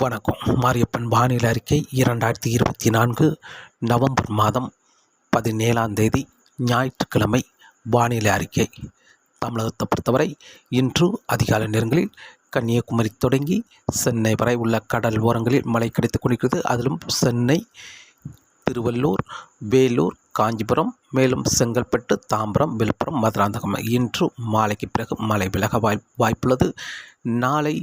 வணக்கம். மாரியப்பன் வானிலை அறிக்கை 2024 நவம்பர் மாதம் 17ஆம் தேதி ஞாயிற்றுக்கிழமை வானிலை அறிக்கை. தமிழகத்தை பொறுத்தவரை இன்று அதிகாலை நேரங்களில் கன்னியாகுமரி தொடங்கி சென்னை வரை உள்ள கடல் ஓரங்களில் மழை கிடைத்துக் கொண்டிருக்கிறது. அதிலும் சென்னை, திருவள்ளூர், வேலூர், காஞ்சிபுரம், மேலும் செங்கல்பட்டு, தாம்பரம், விழுப்புரம், மதுராந்தகம் இன்று மாலைக்கு பிறகு மழை விலக வாய்ப்புள்ளது. நாளை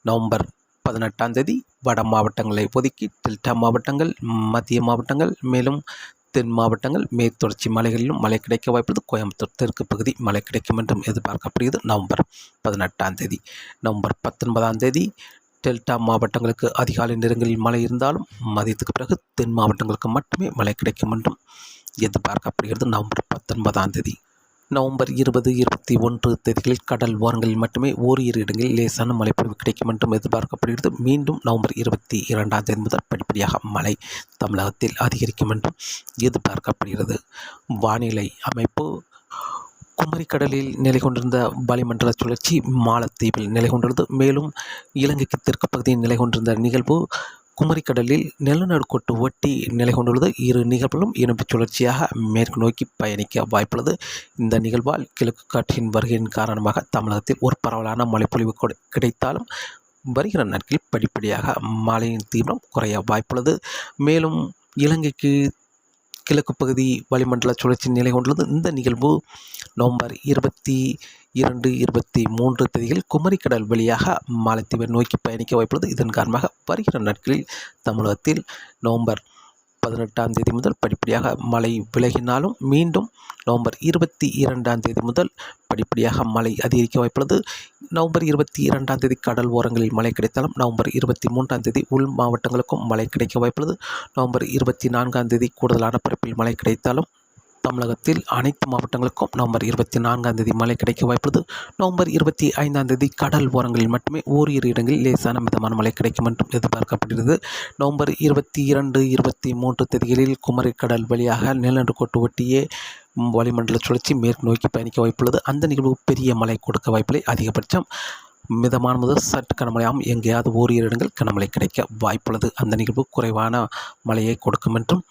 நவம்பர் 18ஆம் தேதி வட மாவட்டங்களை ஒதுக்கி டெல்டா மாவட்டங்கள், மத்திய மாவட்டங்கள், மேலும் தென் மாவட்டங்கள், மேற்தொடர்ச்சி மலைகளிலும் மழை கிடைக்க வாய்ப்புள்ளது. கோயம்புத்தூர் தெற்கு பகுதி மழை கிடைக்கும் என்றும் எதிர்பார்க்கப்படுகிறது. நவம்பர் 18ஆம் தேதி. நவம்பர் 19ஆம் தேதி டெல்டா மாவட்டங்களுக்கு அதிகாலை நேரங்களில் மழை இருந்தாலும் மதியத்துக்கு பிறகு தென் மாவட்டங்களுக்கு மட்டுமே மழை கிடைக்கும் என்றும் எதிர்பார்க்கப்படுகிறது. நவம்பர் 19ஆம் தேதி. நவம்பர் 20, 21 தேதிகளில் கடல் ஓரங்களில் மட்டுமே ஓரிரு இடங்களில் லேசான மழைப்பொழிவு கிடைக்கும் என்றும் எதிர்பார்க்கப்படுகிறது. மீண்டும் நவம்பர் 22ஆம் தேதி முதல் படிப்படியாக மழை தமிழகத்தில் அதிகரிக்கும் என்றும் எதிர்பார்க்கப்படுகிறது. வானிலை அமைப்பு: குமரிக்கடலில் நிலை கொண்டிருந்த வளிமண்டல சுழற்சி மாலத்தீவில் நிலை கொண்டுள்ளது. மேலும் இலங்கைக்கு தெற்கு பகுதியில் நிலை கொண்டிருந்த நிகழ்வு குமரிக்கடலில் நிலநடுக்கோட்டு ஒட்டி நிலை கொண்டுள்ளது. இரு நிகழ்வுகளும் இணைப்பு சுழற்சியாக மேற்கு நோக்கி பயணிக்க வாய்ப்புள்ளது. இந்த நிகழ்வால் கிழக்கு காற்றின் வருகையின் காரணமாக தமிழகத்தில் ஒரு பரவலான மழைப்பொழிவு கிடைத்தாலும் வருகிற நாட்களில் படிப்படியாக மழையின் தீவிரம் குறைய வாய்ப்புள்ளது. மேலும் இலங்கைக்கு கிழக்கு பகுதி வளிமண்டல சுழற்சி நிலை கொண்டுள்ளது. இந்த நிகழ்வு நவம்பர் 22, 23 தேதிகளில் குமரிக்கடல் வழியாக மாலத்தீவை நோக்கி பயணிக்க வாய்ப்புள்ளது. இதன் காரணமாக வருகிற நாட்களில் தமிழகத்தில் நவம்பர் 18ஆம் தேதி முதல் படிப்படியாக மழை விலகினாலும் மீண்டும் நவம்பர் 22ஆம் தேதி முதல் படிப்படியாக மழை அதிகரிக்க வாய்ப்புள்ளது. நவம்பர் 22ஆம் தேதி கடல் ஓரங்களில் மழை கிடைத்தாலும் நவம்பர் 23ஆம் தேதி உள் மாவட்டங்களுக்கும் மழை கிடைக்க வாய்ப்புள்ளது. நவம்பர் 24ஆம் தேதி கூடுதலான பரப்பில் மழை கிடைத்தாலும் தமிழகத்தில் அனைத்து மாவட்டங்களுக்கும் நவம்பர் 24ஆம் தேதி மழை கிடைக்க வாய்ப்புள்ளது. நவம்பர் 25ஆம் தேதி கடல் ஓரங்களில் மட்டுமே ஓரிரு இடங்களில் லேசான மிதமான மழை கிடைக்கும் என்றும் எதிர்பார்க்கப்படுகிறது. நவம்பர் 22, 23 தேதிகளில் குமரிக்கடல் வழியாக நிலநடுக்கோட்டு ஒட்டியே வளிமண்டல சுழற்சி மேற்கு நோக்கி பயணிக்க வாய்ப்புள்ளது. அந்த நிகழ்வு பெரிய மழை கொடுக்க வாய்ப்பில்லை. அதிகபட்சம் மிதமான முதல் சற்று கனமழையாகவும் எங்கேயாவது ஓரிரு இடங்கள் கனமழை கிடைக்க வாய்ப்புள்ளது. அந்த நிகழ்வு குறைவான மழையை கொடுக்கும் என்றும்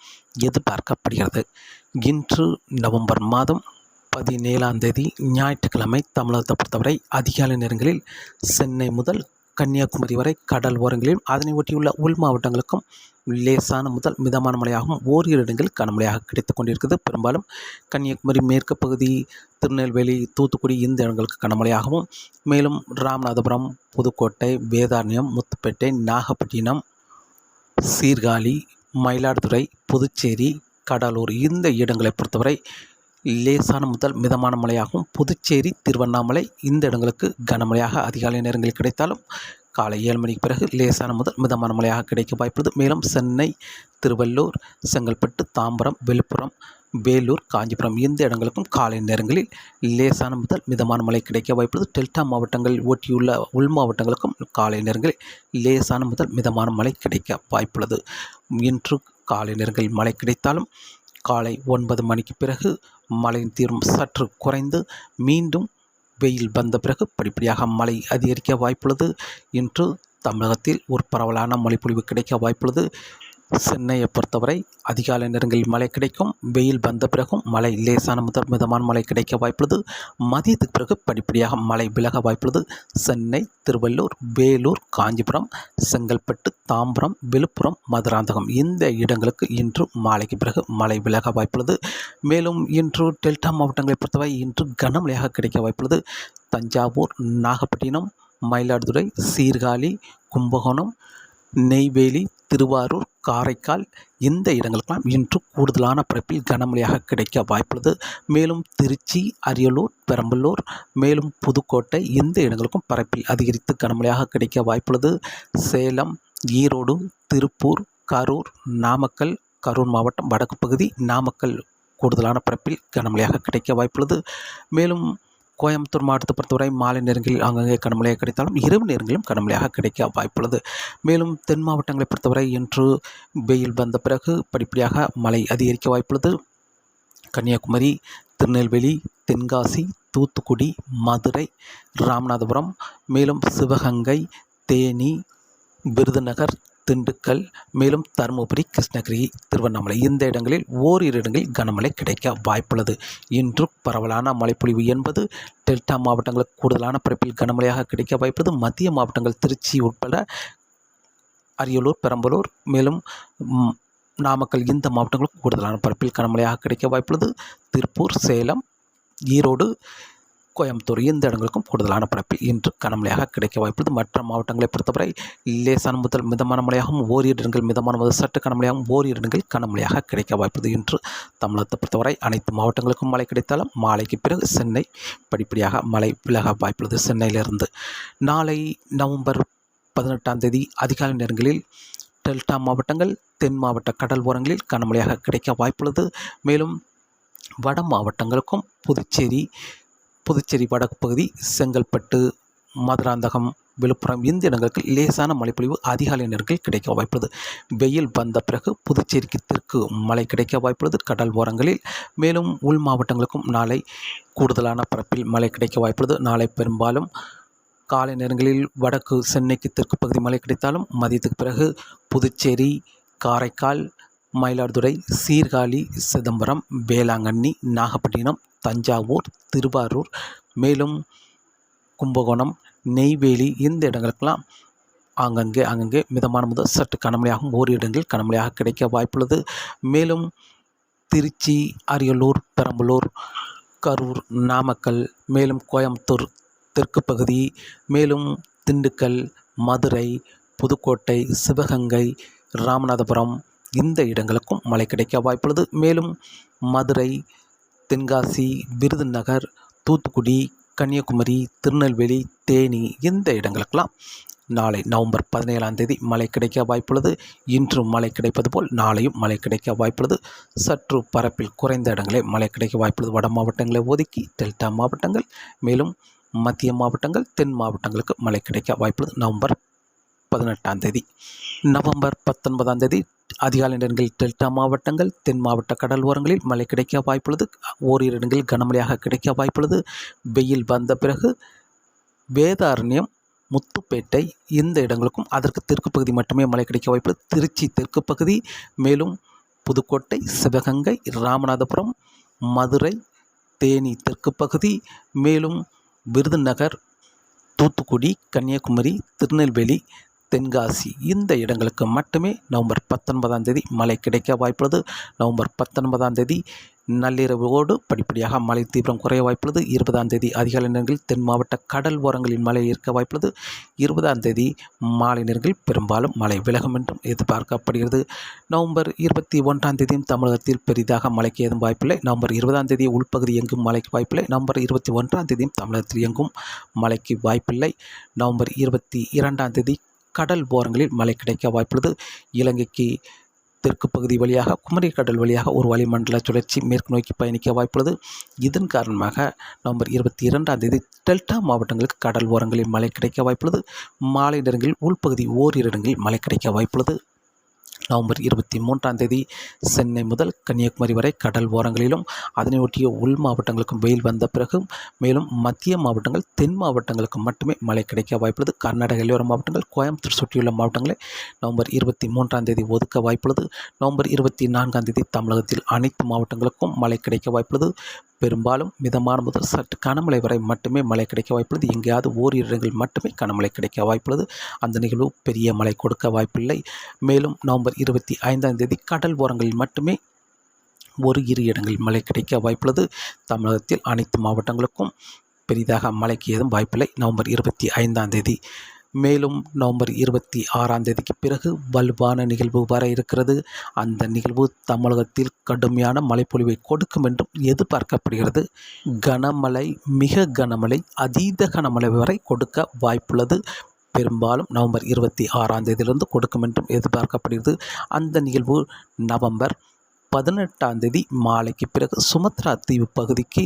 எதிர்பார்க்கப்படுகிறது. இன்று நவம்பர் மாதம் 17ஆம் தேதி ஞாயிற்றுக்கிழமை தமிழகத்தை பொறுத்தவரை அதிகாலை நேரங்களில் சென்னை முதல் கன்னியாகுமரி வரை கடல் ஓரங்களிலும் அதனை ஒட்டியுள்ள உள் மாவட்டங்களுக்கும் லேசான முதல் மிதமான மழையாகவும் ஓரிரு இடங்களில் கனமழையாக கிடைத்துக் கொண்டிருக்கிறது. பெரும்பாலும் கன்னியாகுமரி மேற்கு பகுதி, திருநெல்வேலி, தூத்துக்குடி இந்த இடங்களுக்கு கனமழையாகவும், மேலும் ராமநாதபுரம், புதுக்கோட்டை, வேதாரண்யம், முத்துப்பேட்டை, நாகப்பட்டினம், சீர்காழி, மயிலாடுதுறை, புதுச்சேரி, கடலூர் இந்த இடங்களை பொறுத்தவரை லேசான முதல் மிதமான மழையாகவும், புதுச்சேரி, திருவண்ணாமலை இந்த இடங்களுக்கு கனமழையாக அதிகாலை நேரங்களில் கிடைத்தாலும் காலை 7 மணிக்கு பிறகு லேசான முதல் மிதமான மழையாக கிடைக்க வாய்ப்புள்ளது. மேலும் சென்னை, திருவள்ளூர், செங்கல்பட்டு, தாம்பரம், விழுப்புரம், வேலூர், காஞ்சிபுரம் இந்த இடங்களுக்கும் காலை நேரங்களில் லேசான முதல் மிதமான மழை கிடைக்க வாய்ப்புள்ளது. டெல்டா மாவட்டங்களில் ஒட்டியுள்ள உள் மாவட்டங்களுக்கும் காலை நேரங்களில் லேசான முதல் மிதமான மழை கிடைக்க வாய்ப்புள்ளது. இன்று காலை நேரங்களில் மழை கிடைத்தாலும் காலை 9 மணிக்கு பிறகு மழையின் தீவிரம் சற்று குறைந்து மீண்டும் வெயில் வந்த பிறகு படிப்படியாக மழை அதிகரிக்க வாய்ப்புள்ளது. இன்று தமிழகத்தில் ஒரு பரவலான மழைப்பொழிவு கிடைக்க வாய்ப்புள்ளது. சென்னையை பொறுத்தவரை அதிகாலை நேரங்களில் மழை கிடைக்கும். வெயில் வந்த பிறகும் மழை லேசான முதல் மிதமான மழை கிடைக்க வாய்ப்புள்ளது. மதியத்துக்கு பிறகு படிப்படியாக மழை விலக வாய்ப்புள்ளது. சென்னை, திருவள்ளூர், வேலூர், காஞ்சிபுரம், செங்கல்பட்டு, தாம்பரம், விழுப்புரம், மதுராந்தகம் இந்த இடங்களுக்கு இன்று மாலைக்கு பிறகு மழை விலக வாய்ப்புள்ளது. மேலும் இன்று டெல்டா மாவட்டங்களை பொறுத்தவரை இன்று கனமழையாக கிடைக்க வாய்ப்புள்ளது. தஞ்சாவூர், நாகப்பட்டினம், மயிலாடுதுறை, சீர்காழி, கும்பகோணம், நெய்வேலி, திருவாரூர், காரைக்கால் இந்த இடங்களுக்கெல்லாம் இன்று கூடுதலான பரப்பில் கனமழையாக கிடைக்க வாய்ப்புள்ளது. மேலும் திருச்சி, அரியலூர், பெரம்பலூர், மேலும் புதுக்கோட்டை இந்த இடங்களுக்கும் பரப்பில் அதிகரித்து கனமழையாக கிடைக்க வாய்ப்புள்ளது. சேலம், ஈரோடு, திருப்பூர், கரூர், நாமக்கல், கரூர் மாவட்டம் வடக்கு பகுதி, நாமக்கல் கூடுதலான பரப்பில் கனமழையாக கிடைக்க வாய்ப்புள்ளது. மேலும் கோயம்புத்தூர் மாவட்டத்தை பொறுத்தவரை மாலை நேரங்களில் அங்கங்கே கனமழையாக கிடைத்தாலும் இரவு நேரங்களிலும் கனமழையாக கிடைக்க வாய்ப்புள்ளது. மேலும் தென் மாவட்டங்களை பொறுத்தவரை இன்று வெயில் வந்த பிறகு படிப்படியாக மழை அதிகரிக்க வாய்ப்புள்ளது. கன்னியாகுமரி, திருநெல்வேலி, தென்காசி, தூத்துக்குடி, மதுரை, ராமநாதபுரம், மேலும் சிவகங்கை, தேனி, விருதுநகர், திண்டுக்கல், மேலும் தருமபுரி, கிருஷ்ணகிரி, திருவண்ணாமலை இந்த இடங்களில் ஓரிரு இடங்களில் கனமழை கிடைக்க வாய்ப்புள்ளது. இன்று பரவலான மழைப்பொழிவு என்பது டெல்டா மாவட்டங்களுக்கு கூடுதலான பரப்பில் கனமழையாக கிடைக்க வாய்ப்புள்ளது. மத்திய மாவட்டங்கள் திருச்சி உட்பட அரியலூர், பெரம்பலூர், மேலும் நாமக்கல் இந்த மாவட்டங்களுக்கு கூடுதலான பரப்பில் கனமழையாக கிடைக்க வாய்ப்புள்ளது. திருப்பூர், சேலம், ஈரோடு, கோயம்புத்தூர் இந்த இடங்களுக்கும் கூடுதலான பரப்பில் இன்று கனமழையாக கிடைக்க வாய்ப்புள்ளது. மற்ற மாவட்டங்களை பொறுத்தவரை லேசான முதல் மிதமான மழையாகவும் ஓரிரு இடங்கள் மிதமான முதல் சற்று கனமழையாகவும் ஓரிரு இடங்கள் கனமழையாக கிடைக்க வாய்ப்புள்ளது. இன்று தமிழகத்தை பொறுத்தவரை அனைத்து மாவட்டங்களுக்கும் மழை கிடைத்தாலும் மாலைக்கு பிறகு சென்னை படிப்படியாக மழை விலக வாய்ப்புள்ளது. சென்னையிலிருந்து நாளை நவம்பர் 18 அதிகாலை நேரங்களில் டெல்டா மாவட்டங்கள், தென் மாவட்ட கடல் ஓரங்களில் கனமழையாக கிடைக்க வாய்ப்புள்ளது. மேலும் வட மாவட்டங்களுக்கும் புதுச்சேரி வடக்கு பகுதி, செங்கல்பட்டு, மதுராந்தகம், விழுப்புரம் இந்த இடங்களுக்கு லேசான மழைப்பொழிவு அதிகாலை நேரங்களில் கிடைக்க வாய்ப்புள்ளது. வெயில் வந்த பிறகு புதுச்சேரிக்கு தெற்கு மழை கிடைக்க வாய்ப்புள்ளது கடல் ஓரங்களில். மேலும் உள் மாவட்டங்களுக்கும் நாளை கூடுதலான பரப்பில் மழை கிடைக்க வாய்ப்புள்ளது. நாளை பெரும்பாலும் காலை நேரங்களில் வடக்கு சென்னைக்கு தெற்கு பகுதி மழை கிடைத்தாலும் மதியத்துக்கு பிறகு புதுச்சேரி, காரைக்கால், மயிலாடுதுறை, சீர்காழி, சிதம்பரம், வேளாங்கண்ணி, நாகப்பட்டினம், தஞ்சாவூர், திருவாரூர், மேலும் கும்பகோணம், நெய்வேலி இந்த இடங்களுக்கெல்லாம் ஆங்கங்கே மிதமான முதல் சற்று கனமழையாகவும் ஓரிரு இடங்களில் கனமழையாக கிடைக்க வாய்ப்புள்ளது. மேலும் திருச்சி, அரியலூர், பெரம்பலூர், கரூர், நாமக்கல், மேலும் கோயம்புத்தூர் தெற்கு பகுதி, மேலும் திண்டுக்கல், மதுரை, புதுக்கோட்டை, சிவகங்கை, ராமநாதபுரம் இந்த இடங்களுக்கும் மழை கிடைக்க வாய்ப்புள்ளது. மேலும் மதுரை, தென்காசி, விருதுநகர், தூத்துக்குடி, கன்னியாகுமரி, திருநெல்வேலி, தேனி இந்த இடங்களுக்கெல்லாம் நாளை நவம்பர் 17 மழை கிடைக்க வாய்ப்புள்ளது. இன்று மழை கிடைப்பது போல் நாளையும் மழை கிடைக்க வாய்ப்புள்ளது. சற்று பரப்பில் குறைந்த இடங்களே மழை கிடைக்க வாய்ப்புள்ளது. வட மாவட்டங்களை ஒதுக்கி டெல்டா மாவட்டங்கள், மேலும் மத்திய மாவட்டங்கள், தென் மாவட்டங்களுக்கு மழை கிடைக்க வாய்ப்புள்ளது. நவம்பர் 18 நவம்பர் 19 அதிகாலை நேரங்களில் டெல்டா மாவட்டங்கள், தென் மாவட்ட கடல் ஓரங்களில் மழை கிடைக்க வாய்ப்புள்ளது. ஓரிரு இடங்களில் கனமழையாக கிடைக்க வாய்ப்புள்ளது. வெயில் வந்த பிறகு வேதாரண்யம், முத்துப்பேட்டை இந்த இடங்களுக்கும் அதற்கு தெற்கு பகுதி மட்டுமே மழை கிடைக்க வாய்ப்புள்ளது. திருச்சி தெற்கு பகுதி, மேலும் புதுக்கோட்டை, சிவகங்கை, ராமநாதபுரம், மதுரை, தேனி தெற்கு பகுதி, மேலும் விருதுநகர், தூத்துக்குடி, கன்னியாகுமரி, திருநெல்வேலி, தென்காசி இந்த இடங்களுக்கு மட்டுமே நவம்பர் 19 மழை கிடைக்க வாய்ப்புள்ளது. நவம்பர் 19 நள்ளிரவோடு படிப்படியாக மழை தீவிரம் குறைய வாய்ப்புள்ளது. 20 அதிகாலை நேரங்களில் தென் மாவட்ட கடல் ஓரங்களில் மழை இருக்க வாய்ப்புள்ளது. 20 மாலை நேரங்களில் பெரும்பாலும் மழை விலகும் என்றும் எதிர்பார்க்கப்படுகிறது. நவம்பர் 21 தமிழகத்தில் பெரிதாக மழைக்கு ஏதும் வாய்ப்பில்லை. நவம்பர் 20 உள்பகுதி எங்கும் மழைக்கு வாய்ப்பில்லை. நவம்பர் 21 தமிழகத்தில் எங்கும் மழைக்கு வாய்ப்பில்லை. நவம்பர் 22 கடல் ஓரங்களில் மழை கிடைக்க வாய்ப்புள்ளது. இலங்கைக்கு தெற்கு பகுதி வழியாக குமரி கடல் வழியாக ஒரு வளிமண்டல சுழற்சி மேற்கு நோக்கி பயணிக்க வாய்ப்புள்ளது. இதன் காரணமாக நவம்பர் 22 டெல்டா மாவட்டங்களுக்கு கடல் ஓரங்களில் மழை கிடைக்க வாய்ப்புள்ளது. மாலை நேரங்களில் உள்பகுதி ஓரிரு இடங்களில் மழை கிடைக்க வாய்ப்புள்ளது. நவம்பர் 23 சென்னை முதல் கன்னியாகுமரி வரை கடல் ஓரங்களிலும் அதனை ஒட்டிய உள் மாவட்டங்களுக்கும் வெயில் வந்த பிறகு, மேலும் மத்திய மாவட்டங்கள், தென் மாவட்டங்களுக்கு மட்டுமே மழை கிடைக்க வாய்ப்புள்ளது. கர்நாடக எல்லையோர மாவட்டங்கள், கோயம்புத்தூர் சுற்றியுள்ள மாவட்டங்களை நவம்பர் 23 ஒதுக்க வாய்ப்புள்ளது. நவம்பர் 24 தமிழகத்தில் அனைத்து மாவட்டங்களுக்கும் மழை கிடைக்க வாய்ப்புள்ளது. பெரும்பாலும் மிதமான முதல் சற்று கனமழை வரை மட்டுமே மழை கிடைக்க வாய்ப்புள்ளது. எங்கேயாவது ஓரிரு இடங்களில் மட்டுமே கனமழை கிடைக்க வாய்ப்புள்ளது. அந்த நிகழ்வு பெரிய மழை கொடுக்க வாய்ப்பில்லை. மேலும் நவம்பர் 25 கடல் ஓரங்களில் மட்டுமே ஒரு இரு இடங்களில் மழை கிடைக்க வாய்ப்புள்ளது. தமிழகத்தில் அனைத்து மாவட்டங்களுக்கும் பெரிதாக மழைக்கு ஏதும் வாய்ப்பில்லை. நவம்பர் 25 மேலும் நவம்பர் 26 பிறகு வலுவான நிகழ்வு வர இருக்கிறது. அந்த நிகழ்வு தமிழகத்தில் கடுமையான மழைப்பொழிவை கொடுக்கும் என்றும் எதிர்பார்க்கப்படுகிறது. கனமழை, மிக கனமழை, அதீத கனமழை வரை கொடுக்க வாய்ப்புள்ளது. பெரும்பாலும் நவம்பர் 26 கொடுக்கும் என்றும் எதிர்பார்க்கப்படுகிறது. அந்த நிகழ்வு நவம்பர் 18 மாலைக்கு பிறகு சுமத்ரா தீவு பகுதிக்கு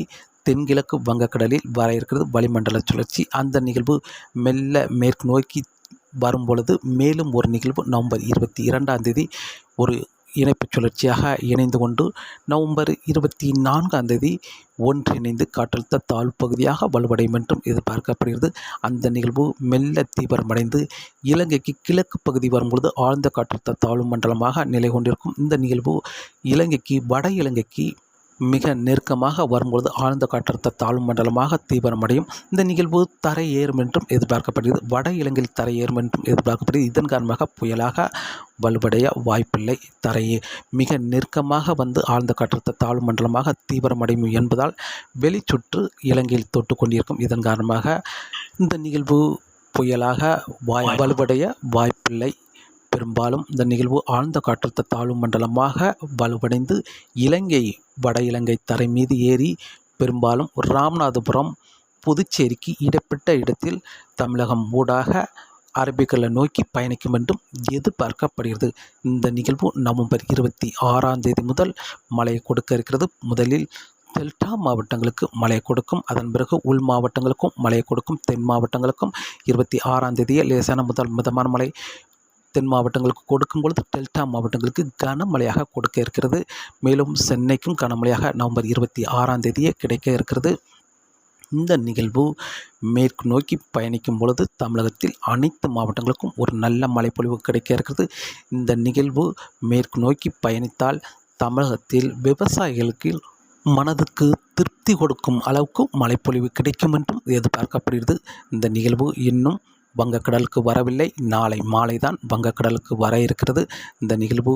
தென்கிழக்கு வங்கக்கடலில் வர இருக்கிறது வளிமண்டல சுழற்சி. அந்த நிகழ்வு மெல்ல மேற்கு நோக்கி வரும்பொழுது மேலும் ஒரு நிகழ்வு நவம்பர் 22 ஒரு இணைப்புச் சுழற்சியாக இணைந்து கொண்டு நவம்பர் 24ஆம் தேதி ஒன்றிணைந்து காற்றழுத்த தாழ்வு பகுதியாக வலுவடையும் என்றும் எதிர்பார்க்கப்படுகிறது. அந்த நிகழ்வு மெல்ல தீவிரமடைந்து இலங்கைக்கு கிழக்கு பகுதி வரும்பொழுது ஆழ்ந்த காற்றழுத்த தாழ்வு மண்டலமாக நிலை கொண்டிருக்கும். இந்த நிகழ்வு இலங்கைக்கு வட இலங்கைக்கு மிக நெருக்கமாக வரும்பொழுது ஆழ்ந்த காற்றழுத்த தாழ்வு மண்டலமாக தீவிரமடையும். இந்த நிகழ்வு தரை ஏறும் என்றும் எதிர்பார்க்கப்படுகிறது. வட இலங்கையில் தரை ஏறும் என்றும் எதிர்பார்க்கப்படுகிறது. இதன் காரணமாக புயலாக வலுவடைய வாய்ப்பில்லை. தரையே மிக நெருக்கமாக வந்து ஆழ்ந்த காற்றழுத்த தாழ்வு மண்டலமாக தீவிரமடையும் என்பதால் வெளிச்சுற்று இலங்கையில் தொட்டு கொண்டிருக்கும். இதன் காரணமாக இந்த நிகழ்வு புயலாக வலுவடைய வாய்ப்பில்லை. பெரும்பாலும் இந்த நிகழ்வு ஆழ்ந்த காற்றழுத்த தாழ்வு மண்டலமாக வலுவடைந்து இலங்கை வட இலங்கை தரை மீது ஏறி பெரும்பாலும் ராமநாதபுரம் புதுச்சேரிக்கு இடைப்பட்ட இடத்தில் தமிழகம் ஊடாக அரபிக்கடலை நோக்கி பயணிக்கும் என்றும் எதிர்பார்க்கப்படுகிறது. இந்த நிகழ்வு நவம்பர் 26ஆம் தேதி முதல் மழையை கொடுக்க இருக்கிறது. முதலில் டெல்டா மாவட்டங்களுக்கு மழை கொடுக்கும். அதன் பிறகு உள் மாவட்டங்களுக்கும் மழை கொடுக்கும். தென் மாவட்டங்களுக்கும் 26ஆம் தேதியே லேசான முதல் மிதமான மழை தென் மாவட்டங்களுக்கு கொடுக்கும் பொழுது டெல்டா மாவட்டங்களுக்கு கனமழையாக கொடுக்க இருக்கிறது. மேலும் சென்னைக்கும் கனமழையாக நவம்பர் 26ஆம் தேதியே கிடைக்க இருக்கிறது. இந்த நிகழ்வு மேற்கு நோக்கி பயணிக்கும் பொழுது தமிழகத்தில் அனைத்து மாவட்டங்களுக்கும் ஒரு நல்ல மழைப்பொழிவு கிடைக்க இருக்கிறது. இந்த நிகழ்வு மேற்கு நோக்கி பயணித்தால் தமிழகத்தில் விவசாயிகளுக்கு மனதுக்கு திருப்தி கொடுக்கும் அளவுக்கு மழைப்பொழிவு கிடைக்கும் என்றும் எதிர்பார்க்கப்படுகிறது. இந்த நிகழ்வு இன்னும் வங்கக்கடலுக்கு வரவில்லை. நாளை மாலை தான் வங்கக்கடலுக்கு வர இருக்கிறது. இந்த நிகழ்வு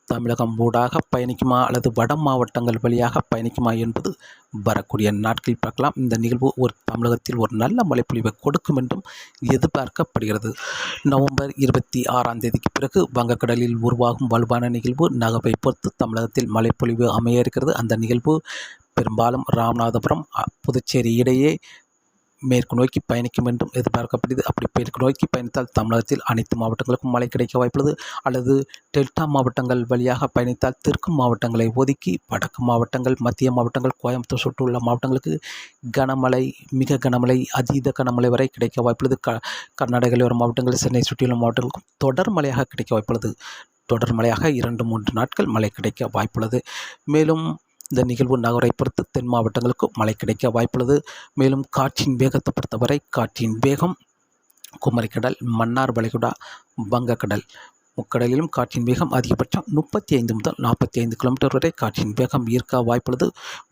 தமிழகம் ஊடாக பயணிக்குமா அல்லது வட மாவட்டங்கள் வழியாக பயணிக்குமா என்பது வரக்கூடிய நாட்களில் பார்க்கலாம். இந்த நிகழ்வு ஒரு தமிழகத்தில் ஒரு நல்ல மழைப்பொழிவை கொடுக்கும் என்றும் எதிர்பார்க்கப்படுகிறது. நவம்பர் 26ஆம் தேதிக்கு பிறகு வங்கக்கடலில் உருவாகும் வலுவான நிகழ்வு நகர்வை பொறுத்து தமிழகத்தில் மழைப்பொழிவு அமைய இருக்கிறது. அந்த நிகழ்வு பெரும்பாலும் ராமநாதபுரம் புதுச்சேரி இடையே மேற்கு நோக்கி பயணிக்கும் என்றும் எதிர்பார்க்கப்படுகிறது. அப்படி மேற்கு நோக்கி பயணித்தால் தமிழகத்தில் அனைத்து மாவட்டங்களுக்கும் மழை கிடைக்க வாய்ப்புள்ளது. அல்லது டெல்டா மாவட்டங்கள் வழியாக பயணித்தால் தெற்கு மாவட்டங்களை ஒதுக்கி வடக்கு மாவட்டங்கள் மத்திய மாவட்டங்கள் கோயம்புத்தூர் சுற்றுள்ள மாவட்டங்களுக்கு கனமழை மிக கனமழை அதீத கனமழை வரை கிடைக்க வாய்ப்புள்ளது. கர்நாடக எல்லையோர மாவட்டங்கள் சென்னை சுற்றியுள்ள மாவட்டங்களுக்கும் தொடர் மழையாக கிடைக்க வாய்ப்புள்ளது. தொடர் மழையாக 2-3 நாட்கள் மழை கிடைக்க வாய்ப்புள்ளது. மேலும் இந்த நிகழ்வு நகரை பொறுத்து தென் மாவட்டங்களுக்கு மழை கிடைக்க வாய்ப்புள்ளது. மேலும் காற்றின் வேகத்தை பொறுத்தவரை காற்றின் வேகம் குமரிக்கடல் மன்னார் வளைகுடா வங்கக்கடல் முக்கடலிலும் காற்றின் வேகம் அதிகபட்சம் 35 முதல் 45 கிலோமீட்டர் வரை காற்றின் வேகம் இருக்க வாய்ப்புள்ளது.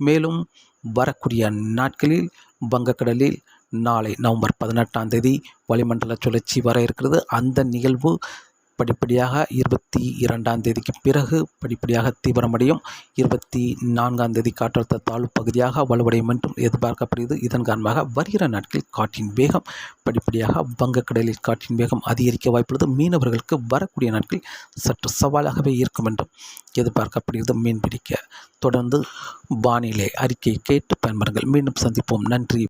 மேலும் வரக்கூடிய நாட்களில் வங்கக்கடலில் நாளை நவம்பர் 18ஆம் தேதி வளிமண்டல சுழற்சி வர இருக்கிறது. அந்த நிகழ்வு படிப்படியாக 22ஆம் தேதிக்கு பிறகு படிப்படியாக தீவிரமடையும். 24ஆம் தேதி காற்றழுத்த தாழ்வு பகுதியாக வலுவடையும் என்றும் எதிர்பார்க்கப்படுகிறது. இதன் காரணமாக வருகிற நாட்களில் காற்றின் வேகம் படிப்படியாக வங்கக்கடலில் காற்றின் வேகம் அதிகரிக்க வாய்ப்புள்ளது. மீனவர்களுக்கு வரக்கூடிய நாட்களில் சற்று சவாலாகவே இருக்கும் என்றும் எதிர்பார்க்கப்படுகிறது. மீன்பிடிக்க தொடர்ந்து வானிலை அறிக்கையை கேட்டு பயன்பெறுங்கள். மீண்டும் சந்திப்போம். நன்றி.